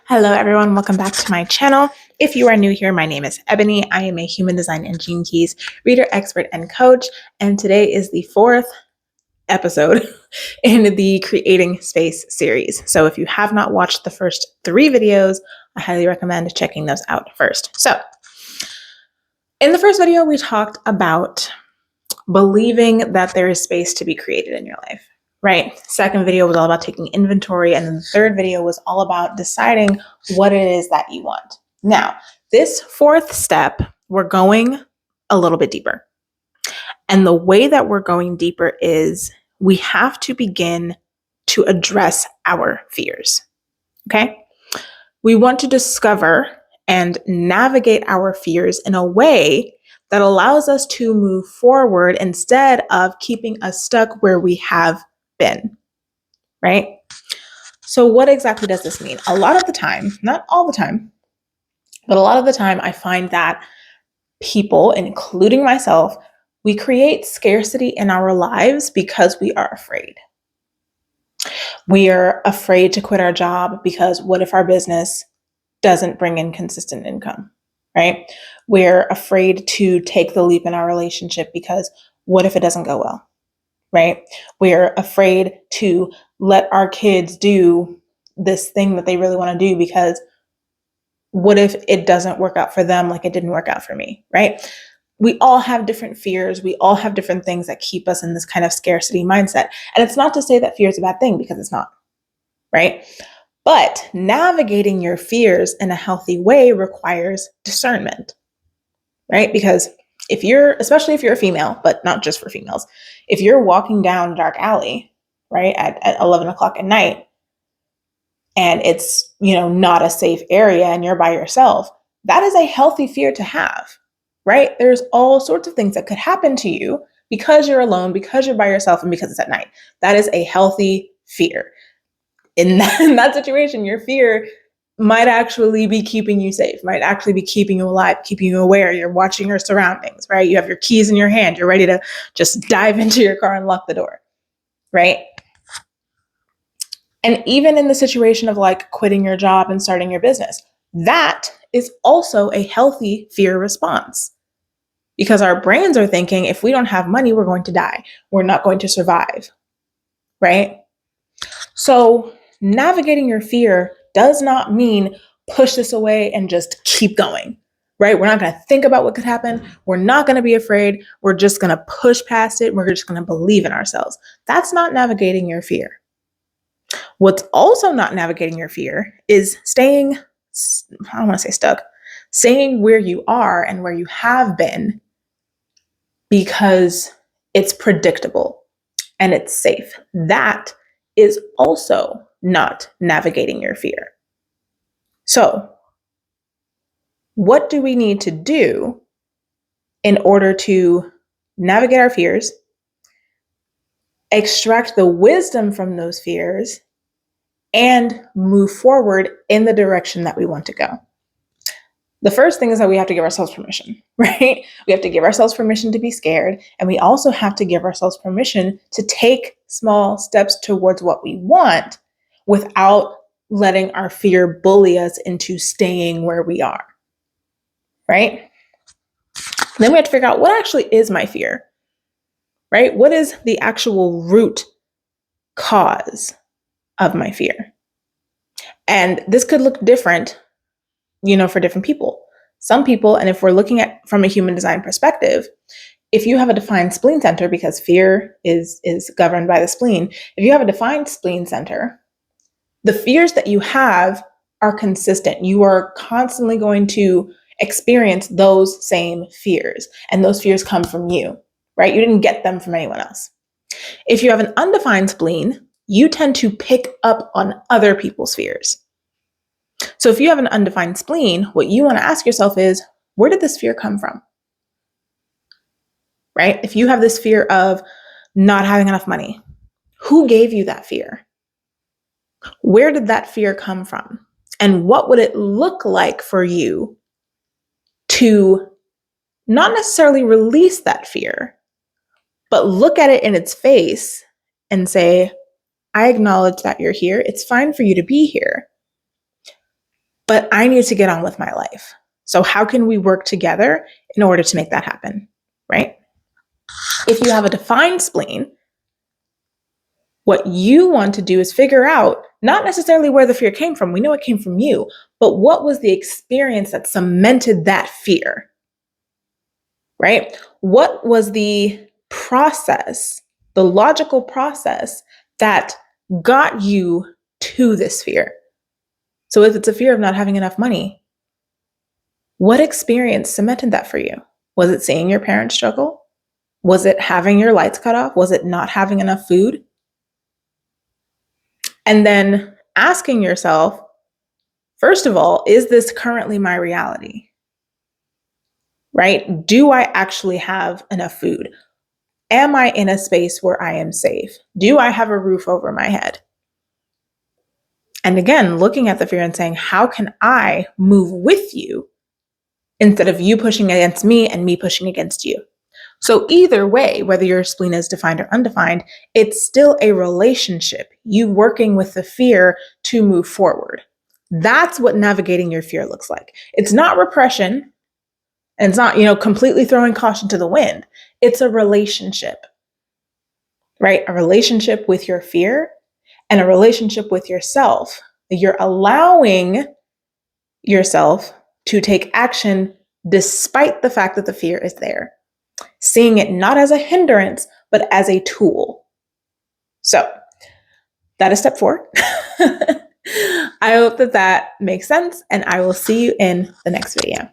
Hello everyone, welcome back to my channel. If you are new here, my name is Ebony. I am a human design and gene keys reader, expert, and coach. And today is the fourth episode in the Creating Space series. So if you have not watched the first 3 videos, I highly recommend checking those out first. So in the first video, we talked about believing that there is space to be created in your life. Right? Second video was all about taking inventory. And then the third video was all about deciding what it is that you want. Now, this fourth step, we're going a little bit deeper. And the way that we're going deeper is we have to begin to address our fears. Okay? We want to discover and navigate our fears in a way that allows us to move forward instead of keeping us stuck where we have been, right? So what exactly does this mean? A lot of the time, not all the time, but a lot of the time I find that people, including myself, we create scarcity in our lives because we are afraid. We are afraid to quit our job because what if our business doesn't bring in consistent income, right? We're afraid to take the leap in our relationship because what if it doesn't go well? Right? We're afraid to let our kids do this thing that they really want to do because what if it doesn't work out for them like it didn't work out for me, right? We all have different fears. We all have different things that keep us in this kind of scarcity mindset. And it's not to say that fear is a bad thing because it's not, right? But navigating your fears in a healthy way requires discernment, right? Because especially if you're a female, but not just for females, if you're walking down a dark alley, right, at 11 o'clock at night, and it's, not a safe area and you're by yourself, that is a healthy fear to have, right? There's all sorts of things that could happen to you because you're alone, because you're by yourself, and because it's at night. That is a healthy fear. In that situation, your fear might actually be keeping you safe, might actually be keeping you alive, keeping you aware. You're watching your surroundings, right? You have your keys in your hand. You're ready to just dive into your car and lock the door, right? And even in the situation of like quitting your job and starting your business, that is also a healthy fear response because our brains are thinking, if we don't have money, we're going to die. We're not going to survive, right? So navigating your fear does not mean push this away and just keep going, right? We're not going to think about what could happen. We're not going to be afraid. We're just going to push past it. We're just going to believe in ourselves. That's not navigating your fear. What's also not navigating your fear is staying, I don't want to say stuck, staying where you are and where you have been because it's predictable and it's safe. That is also not navigating your fear. So, what do we need to do in order to navigate our fears, extract the wisdom from those fears, and move forward in the direction that we want to go? The first thing is that we have to give ourselves permission, right? We have to give ourselves permission to be scared. And we also have to give ourselves permission to take small steps towards what we want without letting our fear bully us into staying where we are, right? Then we have to figure out what actually is my fear, right? What is the actual root cause of my fear? And this could look different, for different people. Some people, and if we're looking at from a human design perspective, if you have a defined spleen center, because fear is governed by the spleen, if you have a defined spleen center, the fears that you have are consistent. You are constantly going to experience those same fears, and those fears come from you, right? You didn't get them from anyone else. If you have an undefined spleen, you tend to pick up on other people's fears. So if you have an undefined spleen, what you want to ask yourself is, where did this fear come from? Right? If you have this fear of not having enough money, who gave you that fear? Where did that fear come from? And what would it look like for you to not necessarily release that fear, but look at it in its face and say, I acknowledge that you're here. It's fine for you to be here. but I need to get on with my life. So how can we work together in order to make that happen, right? If you have a defined spleen, what you want to do is figure out not necessarily where the fear came from. We know it came from you, but what was the experience that cemented that fear, right? What was the process, the logical process that got you to this fear? So if it's a fear of not having enough money, what experience cemented that for you? Was it seeing your parents struggle? Was it having your lights cut off? Was it not having enough food? And then asking yourself, first of all, is this currently my reality? Right? Do I actually have enough food? Am I in a space where I am safe? Do I have a roof over my head? And again, looking at the fear and saying, how can I move with you instead of you pushing against me and me pushing against you? So either way, whether your spleen is defined or undefined, it's still a relationship, you working with the fear to move forward. That's what navigating your fear looks like. It's not repression, and it's not, completely throwing caution to the wind. It's a relationship, right? A relationship with your fear and a relationship with yourself. You're allowing yourself to take action despite the fact that the fear is there. Seeing it not as a hindrance, but as a tool. So that is step 4. I hope that makes sense, and I will see you in the next video.